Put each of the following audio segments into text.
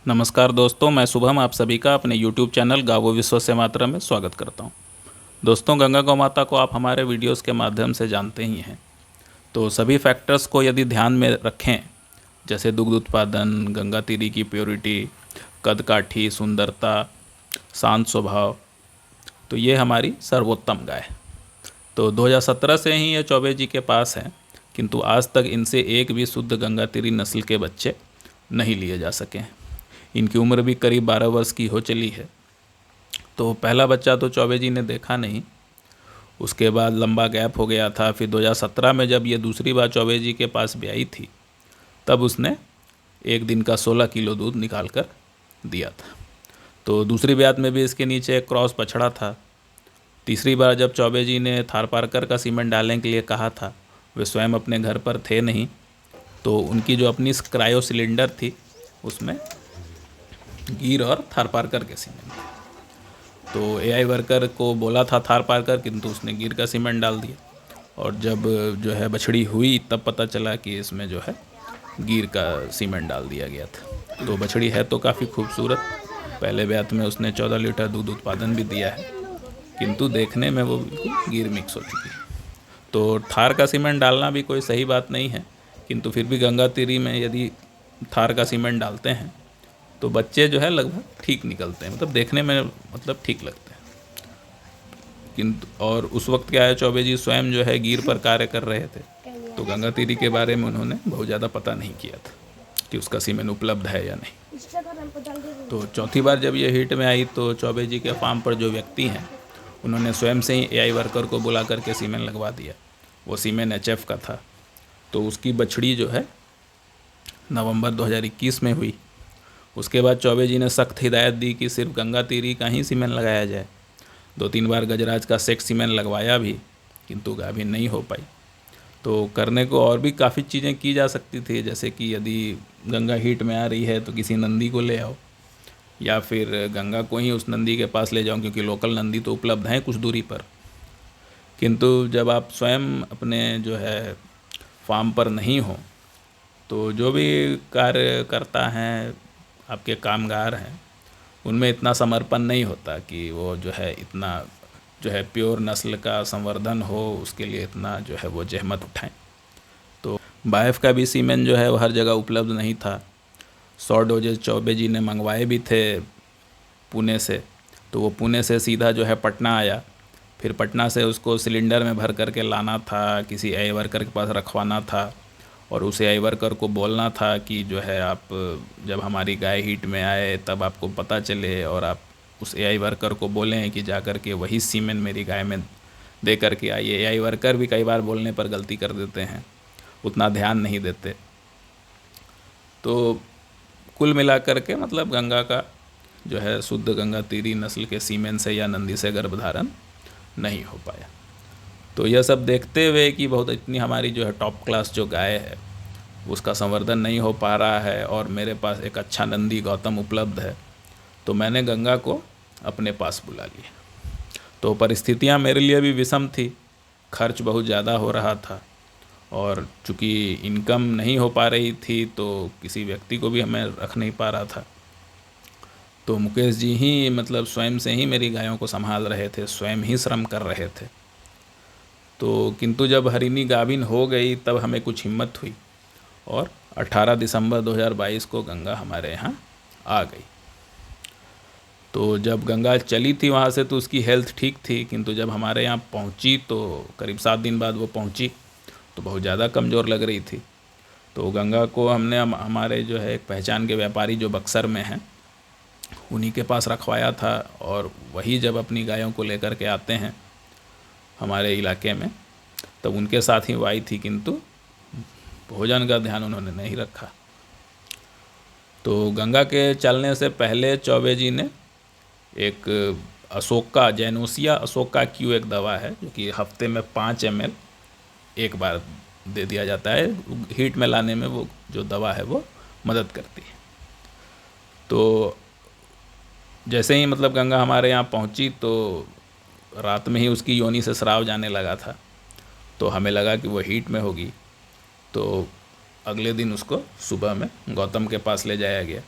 नमस्कार दोस्तों, मैं शुभम आप सभी का अपने YouTube चैनल गावो विश्व से मातरम में स्वागत करता हूं। दोस्तों, गंगा गौ माता को आप हमारे वीडियोस के माध्यम से जानते ही हैं। तो सभी फैक्टर्स को यदि ध्यान में रखें, जैसे दुग्ध उत्पादन, गंगा तीरी की प्योरिटी, कद काठी, सुंदरता, शांत स्वभाव, तो ये हमारी सर्वोत्तम गाय है। तो 2017 से ही ये चौबे जी के पास है, किंतु आज तक इनसे एक भी शुद्ध गंगा तीरी नस्ल के बच्चे नहीं लिए जा सके हैं। इनकी उम्र भी करीब 12 वर्ष की हो चली है। तो पहला बच्चा तो चौबे जी ने देखा नहीं, उसके बाद लंबा गैप हो गया था। फिर 2017 में जब ये दूसरी बार चौबे जी के पास ब्याई थी, तब उसने एक दिन का 16 किलो दूध निकाल कर दिया था। तो दूसरी ब्यात में भी इसके नीचे एक क्रॉस बछड़ा था। तीसरी बार जब चौबे जी ने थार पारकर का सीमेंट डालने के लिए कहा था, वे स्वयं अपने घर पर थे नहीं, तो उनकी जो अपनी क्रायो सिलेंडर थी उसमें गिर और थार पारकर के सीमेंट। तो एआई वर्कर को बोला था थार पारकर, किंतु उसने गिर का सीमेंट डाल दिया। और जब जो है बछड़ी हुई तब पता चला कि इसमें जो है गिर का सीमेंट डाल दिया गया था। तो बछड़ी है तो काफ़ी खूबसूरत, पहले ब्यात में उसने 14 लीटर दूध उत्पादन भी दिया है, किंतु देखने में वो बिल्कुल गिर मिक्स हो चुकी है। तो थार का सीमेंट डालना भी कोई सही बात नहीं है, किंतु फिर भी गंगा तीरी में यदि थार का सीमेंट डालते हैं तो बच्चे जो है लगभग ठीक निकलते हैं, मतलब देखने में मतलब ठीक लगते हैं। किंतु और उस वक्त क्या है, चौबे जी स्वयं जो है गिर पर कार्य कर रहे थे, तो गंगा तीरी के बारे में उन्होंने बहुत ज़्यादा पता नहीं किया था कि उसका सीमेंट उपलब्ध है या नहीं। तो चौथी बार जब ये हिट में आई तो चौबे जी के फार्म पर जो व्यक्ति हैं उन्होंने स्वयं से ही एआई वर्कर को बुला करके सीमेंट लगवा दिया। वो सीमेंट एचएफ का था। तो उसकी बछड़ी जो है नवंबर 2021 में हुई। उसके बाद चौबे जी ने सख्त हिदायत दी कि सिर्फ गंगा तीरी का ही सीमेंट लगाया जाए। 2-3 बार गजराज का सेक्स सीमेंट लगवाया भी, किंतु गाभिन नहीं हो पाई। तो करने को और भी काफ़ी चीज़ें की जा सकती थी, जैसे कि यदि गंगा हीट में आ रही है तो किसी नंदी को ले आओ, या फिर गंगा को ही उस नंदी के पास ले जाओ, क्योंकि लोकल नंदी तो उपलब्ध हैं कुछ दूरी पर। किंतु जब आप स्वयं अपने जो है फार्म पर नहीं हो, तो जो भी कार्य करता है, आपके कामगार हैं, उनमें इतना समर्पण नहीं होता कि वो जो है इतना जो है प्योर नस्ल का संवर्धन हो, उसके लिए इतना जो है वो जहमत उठाएं। तो बाइफ का भी सीमेंट जो है वो हर जगह उपलब्ध नहीं था। 100 डोजेज चौबे जी ने मंगवाए भी थे पुणे से, तो वो पुणे से सीधा जो है पटना आया। फिर पटना से उसको सिलेंडर में भर करके लाना था, किसी एआई वर्कर के पास रखवाना था, और उस एआई वर्कर को बोलना था कि जो है आप जब हमारी गाय हीट में आए तब आपको पता चले, और आप उस एआई वर्कर को बोलें कि जा कर के वही सीमेंट मेरी गाय में दे कर के आइए। एआई वर्कर भी कई बार बोलने पर गलती कर देते हैं, उतना ध्यान नहीं देते। तो कुल मिलाकर के मतलब गंगा का जो है शुद्ध गंगा तीरी नस्ल के सीमेंट से या नंदी से गर्भधारण नहीं हो पाया। तो यह सब देखते हुए कि बहुत इतनी हमारी जो है टॉप क्लास जो गाय है उसका संवर्धन नहीं हो पा रहा है, और मेरे पास एक अच्छा नंदी गौतम उपलब्ध है, तो मैंने गंगा को अपने पास बुला लिया। तो परिस्थितियां मेरे लिए भी विषम थी, खर्च बहुत ज़्यादा हो रहा था, और चूँकि इनकम नहीं हो पा रही थी तो किसी व्यक्ति को भी हमें रख नहीं पा रहा था। तो मुकेश जी ही मतलब स्वयं से ही मेरी गायों को संभाल रहे थे, स्वयं ही श्रम कर रहे थे। तो किंतु जब हरिणी गाभिन हो गई तब हमें कुछ हिम्मत हुई, और 18 दिसंबर 2022 को गंगा हमारे यहाँ आ गई। तो जब गंगा चली थी वहाँ से तो उसकी हेल्थ ठीक थी, किंतु जब हमारे यहाँ पहुँची तो करीब 7 दिन बाद वो पहुँची तो बहुत ज़्यादा कमज़ोर लग रही थी। तो गंगा को हमने हमारे जो है एक पहचान के व्यापारी जो बक्सर में हैं उन्हीं के पास रखवाया था, और वही जब अपनी गायों को लेकर के आते हैं हमारे इलाके में तब उनके साथ ही वो आई थी, किंतु भोजन का ध्यान उन्होंने नहीं रखा। तो गंगा के चलने से पहले चौबे जी ने एक अशोका जैनोसिया अशोका क्यू एक दवा है, जो कि हफ्ते में 5 ml एक बार दे दिया जाता है। हीट में लाने में वो जो दवा है वो मदद करती है। तो जैसे ही मतलब गंगा हमारे यहाँ पहुँची तो रात में ही उसकी योनि से स्राव जाने लगा था, तो हमें लगा कि वो हीट में होगी। तो अगले दिन उसको सुबह में गौतम के पास ले जाया गया।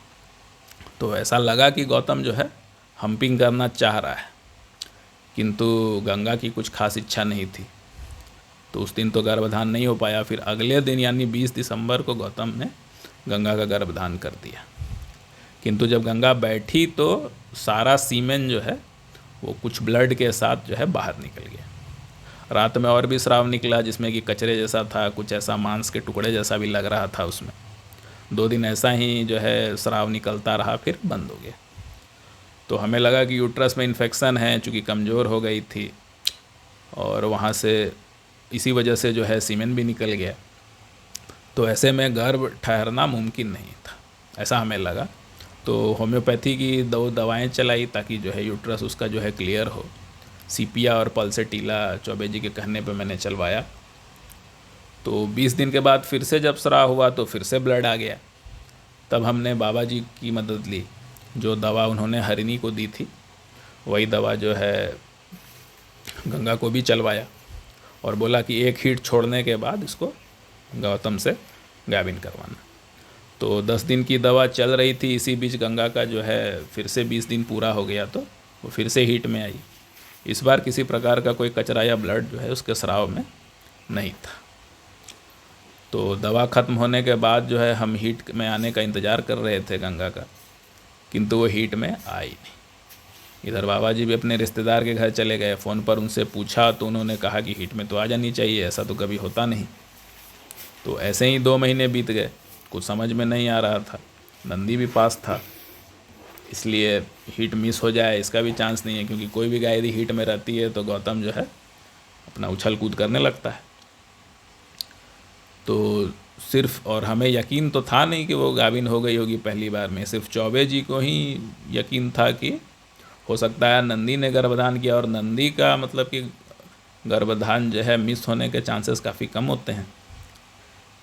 तो ऐसा लगा कि गौतम जो है हम्पिंग करना चाह रहा है, किंतु गंगा की कुछ खास इच्छा नहीं थी। तो उस दिन तो गर्भधान नहीं हो पाया। फिर अगले दिन यानी 20 दिसंबर को गौतम ने गंगा का गर्भधान कर दिया। किंतु जब गंगा बैठी तो सारा सीमेन जो है वो कुछ ब्लड के साथ जो है बाहर निकल गया। रात में और भी स्राव निकला, जिसमें कि कचरे जैसा था, कुछ ऐसा मांस के टुकड़े जैसा भी लग रहा था उसमें। 2 दिन ऐसा ही जो है स्राव निकलता रहा, फिर बंद हो गया। तो हमें लगा कि यूट्रस में इन्फेक्शन है, चूँकि कमज़ोर हो गई थी और वहाँ से इसी वजह से जो है सीमेन भी निकल गया। तो ऐसे में गर्भ ठहरना मुमकिन नहीं था, ऐसा हमें लगा। तो होम्योपैथी की 2 दवाएं चलाई ताकि जो है यूट्रस उसका जो है क्लियर हो। सीपिया और पल्सेटीला चौबे जी के कहने पे मैंने चलवाया। तो 20 दिन के बाद फिर से जब स्राव हुआ तो फिर से ब्लड आ गया। तब हमने बाबा जी की मदद ली। जो दवा उन्होंने हरिणी को दी थी वही दवा जो है गंगा को भी चलवाया और बोला कि 1 हीट छोड़ने के बाद इसको गौतम से गाभिन करवाना। तो 10 दिन की दवा चल रही थी, इसी बीच गंगा का जो है फिर से 20 दिन पूरा हो गया तो वो फिर से हीट में आई। इस बार किसी प्रकार का कोई कचरा या ब्लड जो है उसके स्राव में नहीं था। तो दवा ख़त्म होने के बाद जो है हम हीट में आने का इंतज़ार कर रहे थे गंगा का, किंतु वो हीट में आई नहीं। इधर बाबा जी भी अपने रिश्तेदार के घर चले गए। फ़ोन पर उनसे पूछा तो उन्होंने कहा कि हीट में तो आ जानी चाहिए, ऐसा तो कभी होता नहीं। तो ऐसे ही 2 महीने बीत गए, कुछ समझ में नहीं आ रहा था। नंदी भी पास था, इसलिए हीट मिस हो जाए इसका भी चांस नहीं है, क्योंकि कोई भी गाय यदि हीट में रहती है तो गौतम जो है अपना उछल कूद करने लगता है। तो सिर्फ, और हमें यकीन तो था नहीं कि वो गाभिन हो गई होगी पहली बार में, सिर्फ चौबे जी को ही यकीन था कि हो सकता है नंदी ने गर्भधान किया। और नंदी का मतलब कि गर्भधान जो है मिस होने के चांसेस काफ़ी कम होते हैं।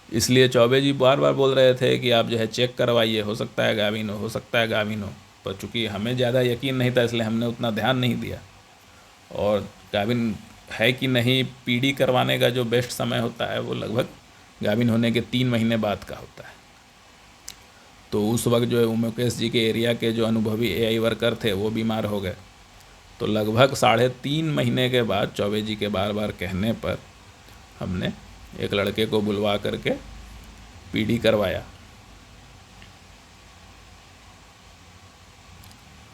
इसलिए चौबे जी बार बार बोल रहे थे कि आप जो है चेक करवाइए, हो सकता है गाभिन हो सकता है गाभिन हो। पर चूँकि हमें ज़्यादा यकीन नहीं था इसलिए हमने उतना ध्यान नहीं दिया। और गाभिन है कि नहीं, पीडी करवाने का जो बेस्ट समय होता है वो लगभग गाभिन होने के 3 महीने बाद का होता है। तो उस वक्त जो है उमेश जी के एरिया के जो अनुभवी एआई वर्कर थे वो बीमार हो गए। तो लगभग 3.5 महीने के बाद चौबे जी के बार बार कहने पर हमने एक लड़के को बुलवा करके पीडी करवाया।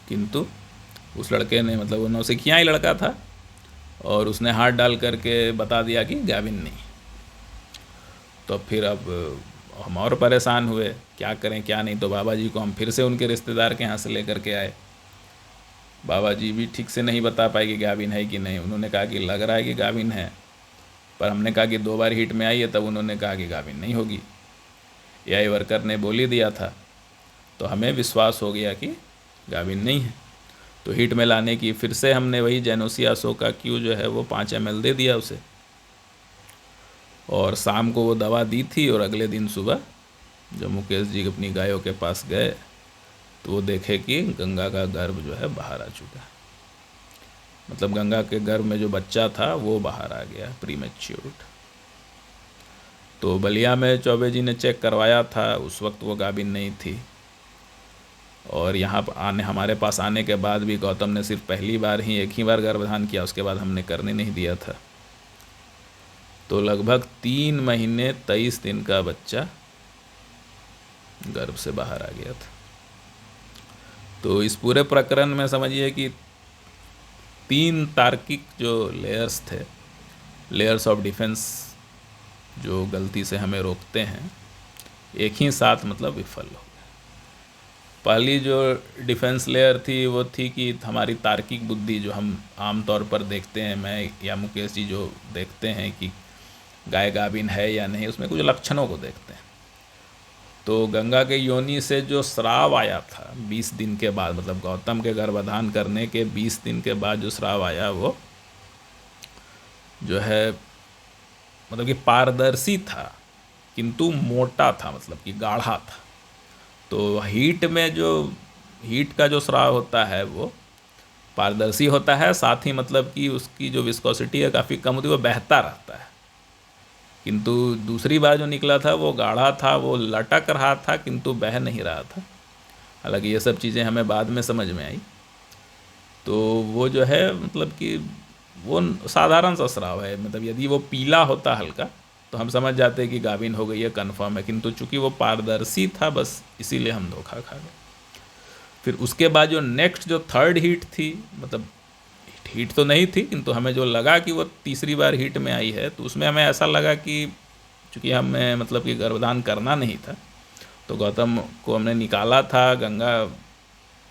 किंतु उस लड़के ने, मतलब वो नौसिखिया ही लड़का था, और उसने हाथ डाल करके बता दिया कि गाभिन नहीं। तो फिर अब हम और परेशान हुए, क्या करें क्या नहीं। तो बाबा जी को हम फिर से उनके रिश्तेदार के यहाँ से लेकर के आए। बाबा जी भी ठीक से नहीं बता पाए कि गाभिन है कि नहीं। उन्होंने कहा कि लग रहा है कि गाभिन है, पर हमने कहा कि 2 बार हीट में आई है, तब उन्होंने कहा कि गाभिन नहीं होगी। एआई वर्कर ने बोल ही दिया था, तो हमें विश्वास हो गया कि गाभिन नहीं है। तो हीट में लाने की फिर से हमने वही जेनोसिया सो का क्यू जो है वो 5 ml दे दिया उसे, और शाम को वो दवा दी थी। और अगले दिन सुबह जब मुकेश जी अपनी गायों के पास गए तो वो देखे कि गंगा का गर्भ जो है बाहर आ चुका है। मतलब गंगा के गर्भ में जो बच्चा था वो बाहर आ गया, प्रीमेच्योर्ड। तो बलिया में चौबे जी ने चेक करवाया था, उस वक्त वो गाभिन नहीं थी। और यहाँ हमारे पास आने के बाद भी गौतम ने सिर्फ पहली बार ही 1 ही बार गर्भधान किया, उसके बाद हमने करने नहीं दिया था। तो लगभग 3 महीने 23 दिन का बच्चा गर्भ से बाहर आ गया था। तो इस पूरे प्रकरण में समझिए कि 3 तार्किक जो लेयर्स थे, लेयर्स ऑफ डिफेंस, जो गलती से हमें रोकते हैं, एक ही साथ मतलब विफल हो गए। पहली जो डिफेंस लेयर थी वो थी कि हमारी तार्किक बुद्धि, जो हम आमतौर पर देखते हैं, मैं या मुकेश जी जो देखते हैं कि गाय गाभिन है या नहीं, उसमें कुछ लक्षणों को देखते हैं। तो गंगा के योनि से जो स्राव आया था 20 दिन के बाद, मतलब गौतम के गर्भधान करने के 20 दिन के बाद जो स्राव आया, वो जो है मतलब कि पारदर्शी था किंतु मोटा था, मतलब कि गाढ़ा था। तो हीट में जो हीट का जो स्राव होता है वो पारदर्शी होता है, साथ ही मतलब कि उसकी जो विस्कोसिटी है काफ़ी कम होती है, वो बहता रहता है। किंतु दूसरी बार जो निकला था वो गाढ़ा था, वो लटक रहा था किंतु बह नहीं रहा था। हालांकि ये सब चीज़ें हमें बाद में समझ में आई। तो वो जो है मतलब कि वो साधारण सा स्राव है, मतलब यदि वो पीला होता हल्का तो हम समझ जाते कि गाभिन हो गई है, कन्फर्म है, किंतु चूंकि वो पारदर्शी था बस इसीलिए हम धोखा खा गए। फिर उसके बाद जो नेक्स्ट जो थर्ड हीट थी, मतलब हीट तो नहीं थी किंतु हमें जो लगा कि वो तीसरी बार हीट में आई है, तो उसमें हमें ऐसा लगा कि चूँकि हमें मतलब कि गर्भधान करना नहीं था, तो गौतम को हमने निकाला था। गंगा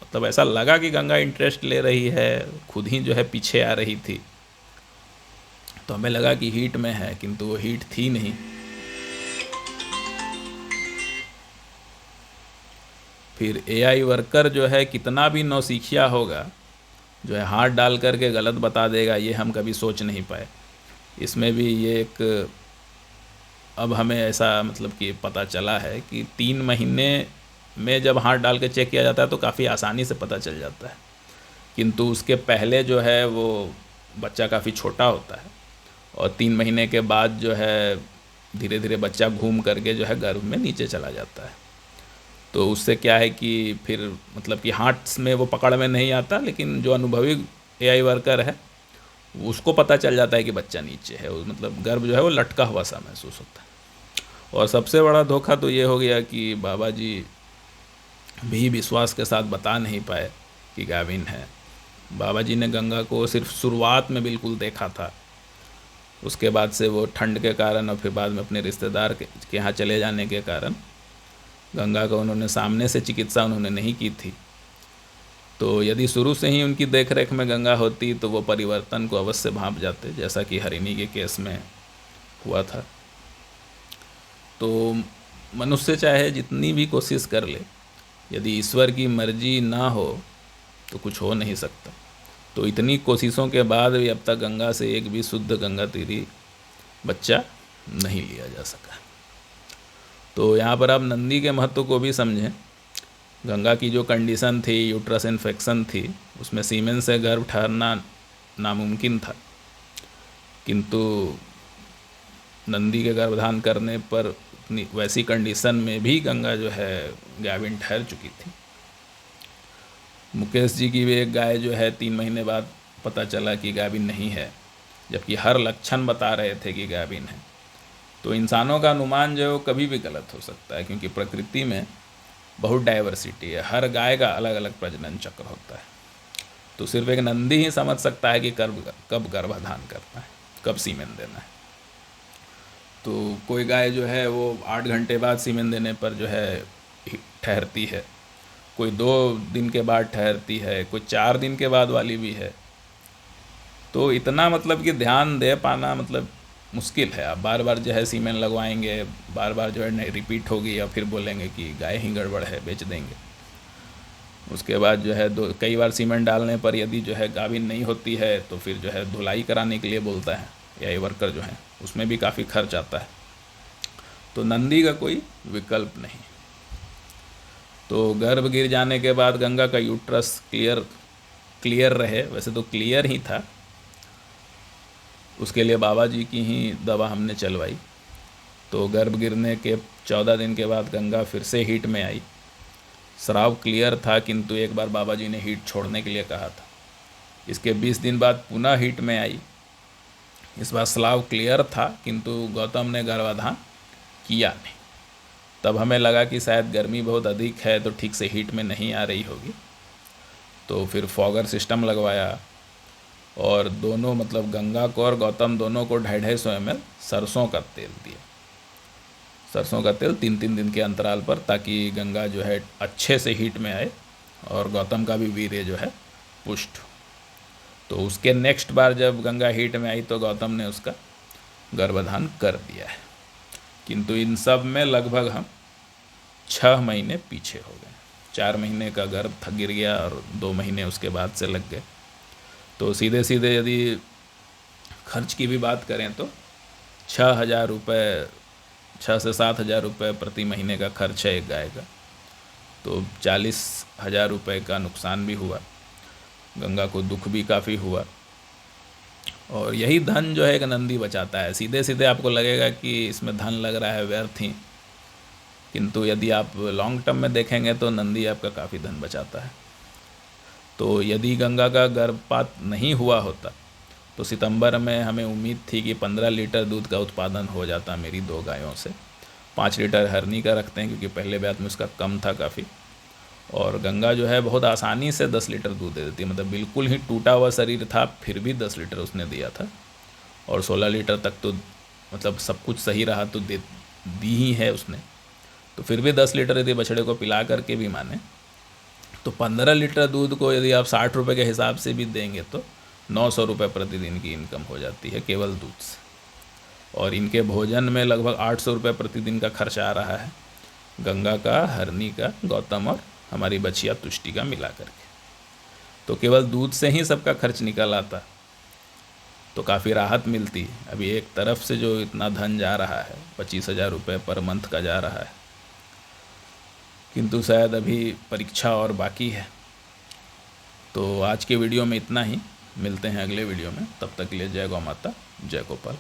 मतलब ऐसा लगा कि गंगा इंटरेस्ट ले रही है, खुद ही जो है पीछे आ रही थी, तो हमें लगा कि हीट में है, किंतु वो हीट थी नहीं। फिर एआई वर्कर जो है कितना भी नौसिखिया होगा, जो है हाथ डाल करके गलत बता देगा, ये हम कभी सोच नहीं पाए। इसमें भी ये एक अब हमें ऐसा मतलब कि पता चला है कि 3 महीने में जब हाथ डाल के चेक किया जाता है तो काफ़ी आसानी से पता चल जाता है, किंतु उसके पहले जो है वो बच्चा काफ़ी छोटा होता है, और 3 महीने के बाद जो है धीरे धीरे बच्चा घूम करके जो है गर्भ में नीचे चला जाता है। तो उससे क्या है कि फिर मतलब कि हाथ में वो पकड़ में नहीं आता, लेकिन जो अनुभवी एआई वर्कर है उसको पता चल जाता है कि बच्चा नीचे है, मतलब गर्भ जो है वो लटका हुआ सा महसूस होता है। और सबसे बड़ा धोखा तो ये हो गया कि बाबा जी भी विश्वास के साथ बता नहीं पाए कि गाभिन है। बाबा जी ने गंगा को सिर्फ शुरुआत में बिल्कुल देखा था, उसके बाद से वो ठंड के कारण और फिर बाद में अपने रिश्तेदार के यहाँ चले जाने के कारण गंगा का उन्होंने सामने से चिकित्सा उन्होंने नहीं की थी। तो यदि शुरू से ही उनकी देखरेख में गंगा होती तो वो परिवर्तन को अवश्य भांप जाते, जैसा कि हरिणी के केस में हुआ था। तो मनुष्य चाहे जितनी भी कोशिश कर ले, यदि ईश्वर की मर्जी ना हो तो कुछ हो नहीं सकता। तो इतनी कोशिशों के बाद भी अब तक गंगा से एक भी शुद्ध गंगा तीरी बच्चा नहीं लिया जा सका। तो यहाँ पर आप नंदी के महत्व को भी समझें। गंगा की जो कंडीशन थी, यूट्रस इन्फेक्शन थी, उसमें सीमेन से गर्भ ठहरना नामुमकिन था, किंतु नंदी के गर्भधान करने पर उतनी वैसी कंडीशन में भी गंगा जो है गाभिन ठहर चुकी थी। मुकेश जी की भी एक गाय जो है 3 महीने बाद पता चला कि गाभिन नहीं है, जबकि हर लक्षण बता रहे थे कि गाभिन है। तो इंसानों का अनुमान जो है वो कभी भी गलत हो सकता है, क्योंकि प्रकृति में बहुत डाइवर्सिटी है, हर गाय का अलग अलग प्रजनन चक्र होता है। तो सिर्फ एक नंदी ही समझ सकता है कि कब गर्भाधान करना है, कब सीमेन देना है। तो कोई गाय जो है वो 8 घंटे बाद सीमेन देने पर जो है ठहरती है, कोई 2 दिन के बाद ठहरती है, कोई 4 दिन के बाद वाली भी है। तो इतना मतलब कि ध्यान दे पाना मतलब मुश्किल है। आप बार बार जो है सीमेन लगवाएंगे, बार बार जो है रिपीट होगी, या फिर बोलेंगे कि गाय ही गड़बड़ है, बेच देंगे। उसके बाद जो है कई बार सीमेंट डालने पर यदि जो है गाभिन नहीं होती है तो फिर जो है धुलाई कराने के लिए बोलता है, या ये वर्कर जो है उसमें भी काफ़ी खर्च आता है। तो नंदी का कोई विकल्प नहीं। तो गर्भ गिर जाने के बाद गंगा का यूट्रस क्लियर रहे, वैसे तो क्लियर ही था, उसके लिए बाबा जी की ही दवा हमने चलवाई। तो गर्भ गिरने के 14 दिन के बाद गंगा फिर से हीट में आई। स्राव क्लियर था, किंतु एक बार बाबा जी ने हीट छोड़ने के लिए कहा था। इसके 20 दिन बाद पुनः हीट में आई। इस बार स्राव क्लियर था, किंतु गौतम ने गर्भाधान किया नहीं। तब हमें लगा कि शायद गर्मी बहुत अधिक है तो ठीक से हीट में नहीं आ रही होगी। तो फिर फॉगर सिस्टम लगवाया, और दोनों मतलब गंगा को और गौतम दोनों को 250 ml सरसों का तेल दिया। सरसों का तेल 3-3 दिन के अंतराल पर, ताकि गंगा जो है अच्छे से हीट में आए और गौतम का भी वीर्य जो है पुष्ट। तो उसके नेक्स्ट बार जब गंगा हीट में आई तो गौतम ने उसका गर्भधान कर दिया है, किंतु इन सब में लगभग हम 6 महीने पीछे हो गए। 4 महीने का गर्भ गिर गया और 2 महीने उसके बाद से लग गए। तो सीधे सीधे यदि खर्च की भी बात करें तो 6,000 रुपये, 6 से 7,000 रुपये प्रति महीने का खर्च है एक गाय का। तो 40,000 रुपये का नुकसान भी हुआ, गंगा को दुख भी काफ़ी हुआ। और यही धन जो है एक नंदी बचाता है। सीधे सीधे आपको लगेगा कि इसमें धन लग रहा है व्यर्थ ही, किंतु यदि आप लॉन्ग टर्म में देखेंगे तो नंदी आपका काफ़ी धन बचाता है। तो यदि गंगा का गर्भपात नहीं हुआ होता तो सितंबर में हमें उम्मीद थी कि 15 लीटर दूध का उत्पादन हो जाता मेरी 2 गायों से। 5 लीटर हरनी का रखते हैं क्योंकि पहले ब्यात में उसका कम था काफ़ी, और गंगा जो है बहुत आसानी से 10 लीटर दूध दे देती है, मतलब बिल्कुल ही टूटा हुआ शरीर था फिर भी 10 लीटर उसने दिया था, और 16 लीटर तक तो मतलब सब कुछ सही रहा तो दी ही है उसने। तो फिर भी 10 लीटर यदि बछड़े को पिला करके भी माने तो 15 लीटर दूध को यदि आप 60 रुपये के हिसाब से भी देंगे तो 900 रुपये प्रतिदिन की इनकम हो जाती है केवल दूध से। और इनके भोजन में लगभग 800 रुपये प्रतिदिन का खर्च आ रहा है, गंगा का, हरनी का, गौतम और हमारी बछिया तुष्टि का मिला करके। तो केवल दूध से ही सबका खर्च निकल आता तो काफ़ी राहत मिलती। अभी एक तरफ से जो इतना धन जा रहा है 25,000 रुपये पर मंथ का जा रहा है, किंतु शायद अभी परीक्षा और बाकी है। तो आज के वीडियो में इतना ही, मिलते हैं अगले वीडियो में, तब तक के लिए जय गौ माता, जय गोपाल।